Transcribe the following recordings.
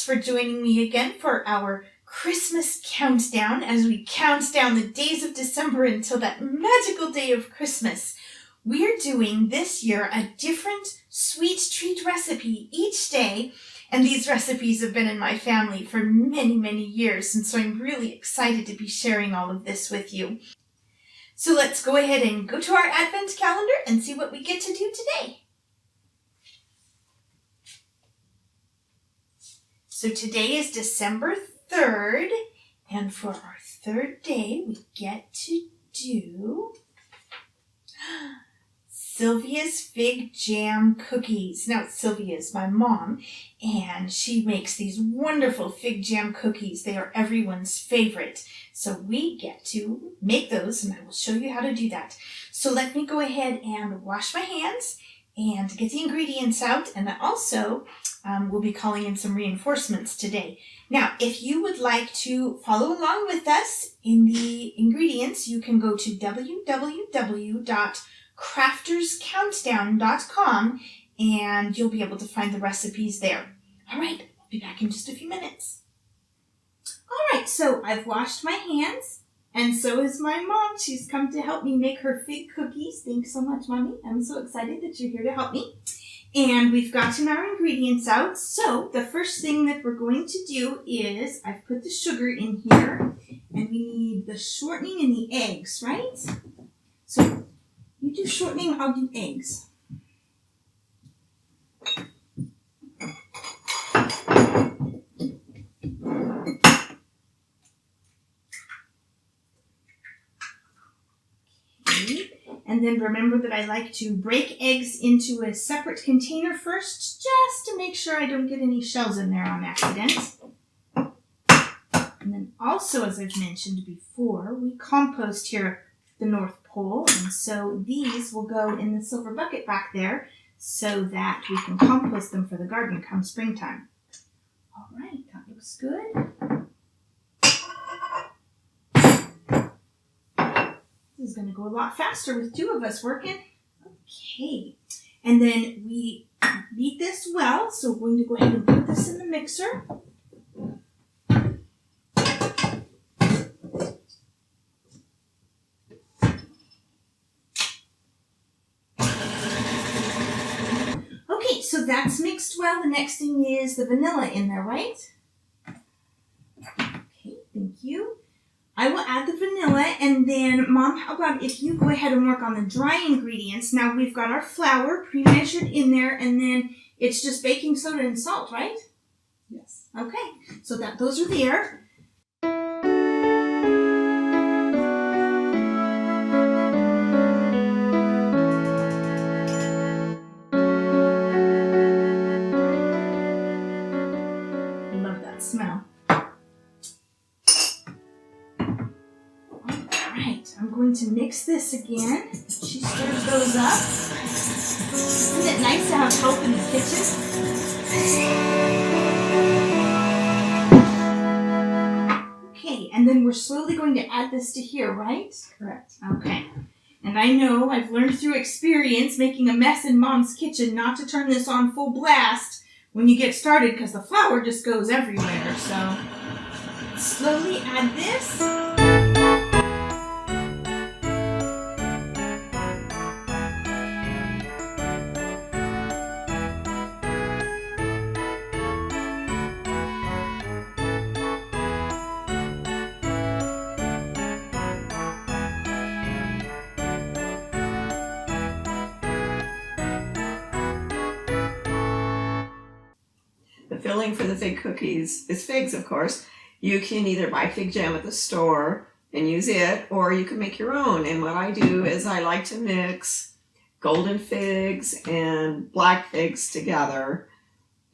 for joining me again for our Christmas countdown as we count down the days of December until that magical day of Christmas. We're doing this year a different sweet treat recipe each day, and these recipes have been in my family for many, many years, and so I'm really excited to be sharing all of this with you. So let's go ahead and go to our Advent calendar and see what we get to do today. So today is December 3rd, and for our third day, we get to do Sylvia's fig jam cookies. Now, Sylvia is my mom, and she makes these wonderful fig jam cookies. They are everyone's favorite. So we get to make those, and I will show you how to do that. So let me go ahead and wash my hands and get the ingredients out, and also we'll be calling in some reinforcements today. Now, if you would like to follow along with us in the ingredients, you can go to www.crafterscountdown.com and you'll be able to find the recipes there. All right, I'll be back in just a few minutes. All right, so I've washed my hands, and so is my mom. She's come to help me make her fig cookies. Thanks so much, Mommy. I'm so excited that you're here to help me. And we've gotten our ingredients out. So the first thing that we're going to do is I've put the sugar in here, and we need the shortening and the eggs, right? So you do shortening, I'll do eggs. And then remember that I like to break eggs into a separate container first, just to make sure I don't get any shells in there on accident. And then also, as I've mentioned before, we compost here at the North Pole, and so these will go in the silver bucket back there so that we can compost them for the garden come springtime. All right, that looks good. This is going to go a lot faster with two of us working. Okay, and then we beat this well, so we're going to go ahead and put this in the mixer. Okay, so that's mixed well. The next thing is the vanilla in there, right? Okay, thank you. I will add the vanilla, and then, Mom, how about if you go ahead and work on the dry ingredients? Now, we've got our flour pre-measured in there, and then it's just baking soda and salt, right? Yes. Okay, so those are there. Love that smell. I'm going to mix this again. She stirs those up. Isn't it nice to have help in the kitchen? Okay, and then we're slowly going to add this to here, right? Correct. Okay. And I know I've learned through experience making a mess in Mom's kitchen not to turn this on full blast when you get started because the flour just goes everywhere. So slowly add this. The filling for the fig cookies is figs, of course. You can either buy fig jam at the store and use it, or you can make your own. And what I do is I like to mix golden figs and black figs together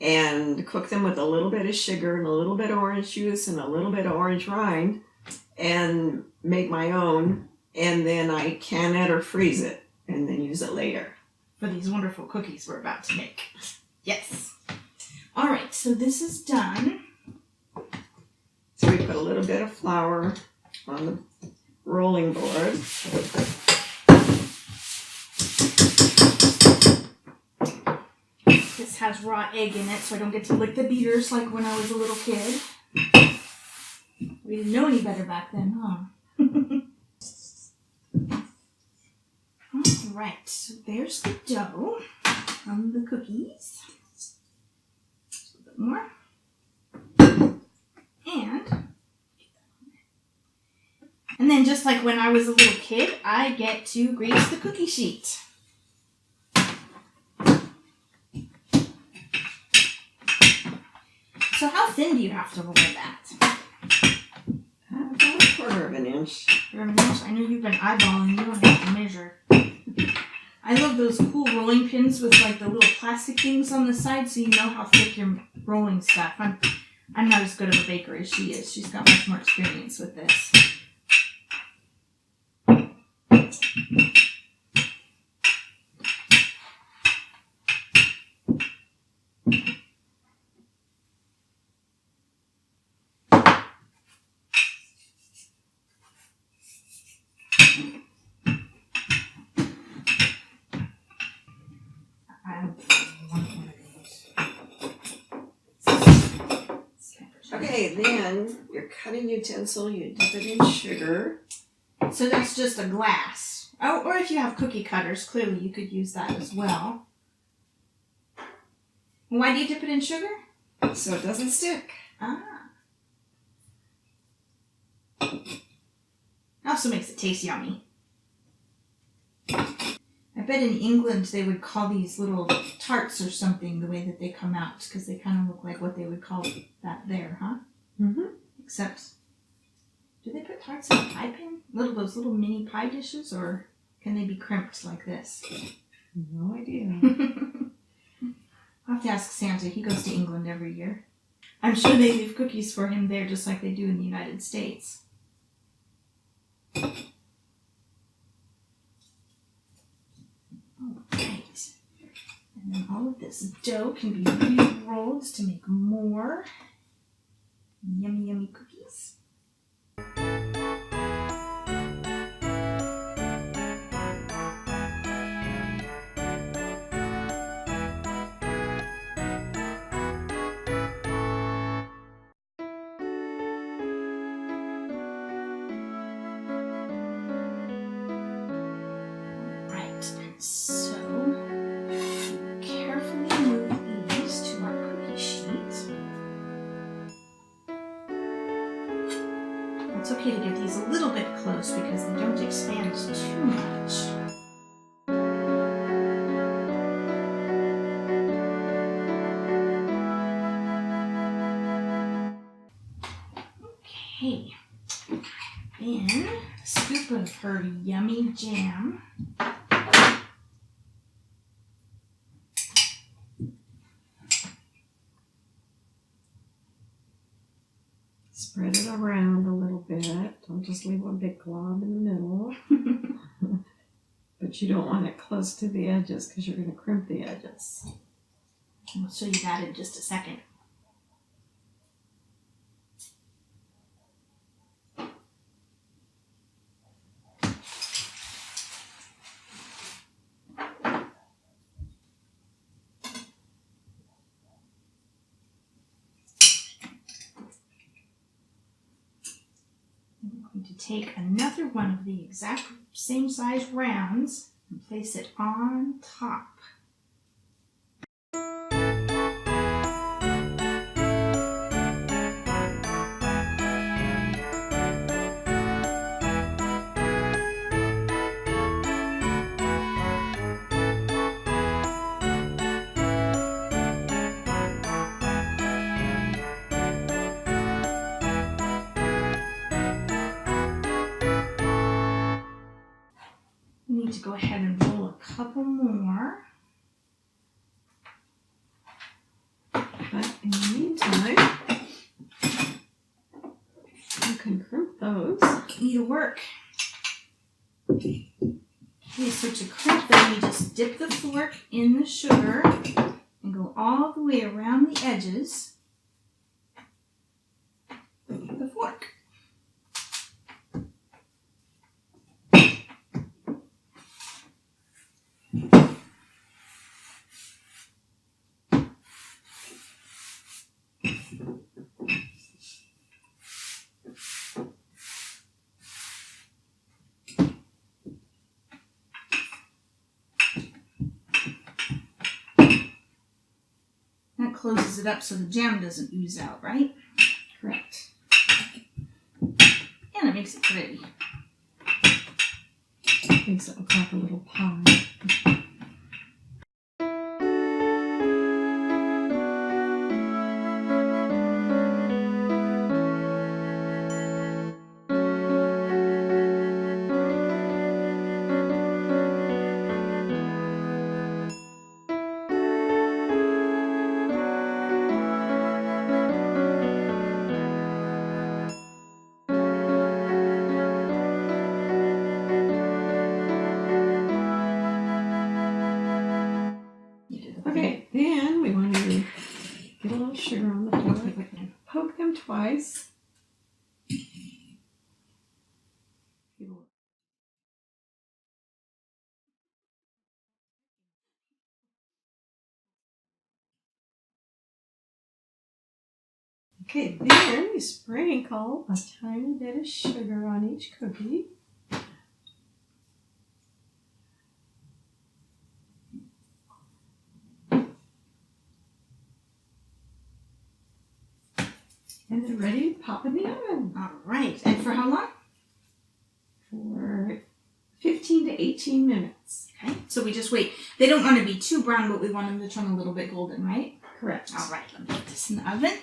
and cook them with a little bit of sugar and a little bit of orange juice and a little bit of orange rind and make my own. And then I can it or freeze it and then use it later. For these wonderful cookies we're about to make. Yes. All right, so this is done. So we put a little bit of flour on the rolling board. This has raw egg in it, so I don't get to lick the beaters like when I was a little kid. We didn't know any better back then, huh? Alright, so there's the dough from the cookies. Just a little bit more. And then just like when I was a little kid, I get to grease the cookie sheet. So how thin do you have to roll that? About a quarter of an inch. I know you've been eyeballing, you don't have to measure. I love those cool rolling pins with like the little plastic things on the side so you know how thick you're rolling stuff. I'm not as good of a baker as she is. She's got much more experience with this. Okay, then your cutting utensil, you dip it in sugar. So that's just a glass. Oh, or if you have cookie cutters, clearly you could use that as well. Why do you dip it in sugar? So it doesn't stick. Ah. Also makes it taste yummy. I bet in England they would call these little tarts or something the way that they come out, because they kind of look like what they would call that there, huh? Mm-hmm. Except, do they put tarts in a pie pan? Those little mini pie dishes, or can they be crimped like this? No idea. I'll have to ask Santa. He goes to England every year. I'm sure they leave cookies for him there just like they do in the United States. Alright. And then all of this dough can be re-rolled to make more yummy, yummy cookies. So, carefully move these to our cookie sheet. It's okay to get these a little bit close because they don't expand too much. Okay. Then, a scoop of her yummy jam. Spread it around a little bit. Don't just leave one big glob in the middle. But you don't want it close to the edges because you're going to crimp the edges. I'll show you that in just a second. I'm going to take another one of the exact same size rounds and place it on top. We need to go ahead and roll a couple more. But in the meantime, you can crimp those. Need to work. Okay, so to crimp them, you just dip the fork in the sugar and go all the way around the edges with the fork. closes it up so the jam doesn't ooze out, right? Correct. And it makes it pretty. Makes it look like a little pie. Okay, then we want to get a little sugar on the floor. Poke them twice. Okay, then you sprinkle a tiny bit of sugar on each cookie. And they're ready to pop in the oven. All right. And for how long? For 15 to 18 minutes. Okay. So we just wait. They don't want to be too brown, but we want them to turn a little bit golden, right? Correct. All right. Let me put this in the oven.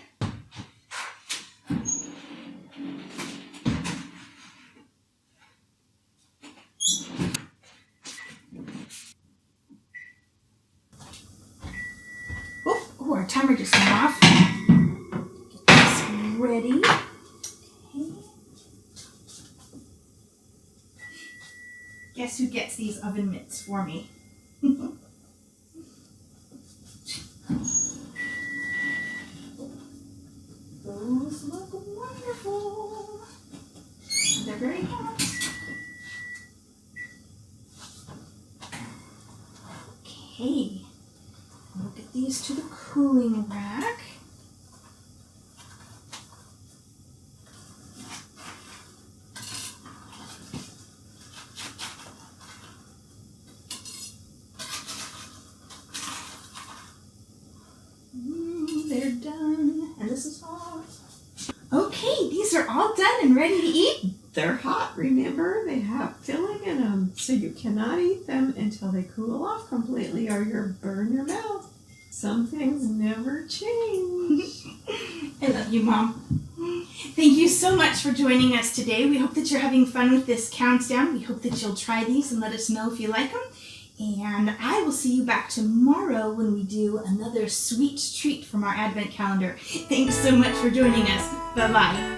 Oh, our timer just went off. Get this ready. Okay. Guess who gets these oven mitts for me? Those look wonderful. They're very hot. Okay. We'll get these to the cooling rack. They're done. And this is hot. Okay, these are all done and ready to eat. They're hot, remember? They have filling in them, so you cannot eat them until they cool off completely or you'll burn your mouth. Some things never change. I love you, Mom. Thank you so much for joining us today. We hope that you're having fun with this countdown. We hope that you'll try these and let us know if you like them. And I will see you back tomorrow when we do another sweet treat from our Advent calendar. Thanks so much for joining us. Bye-bye.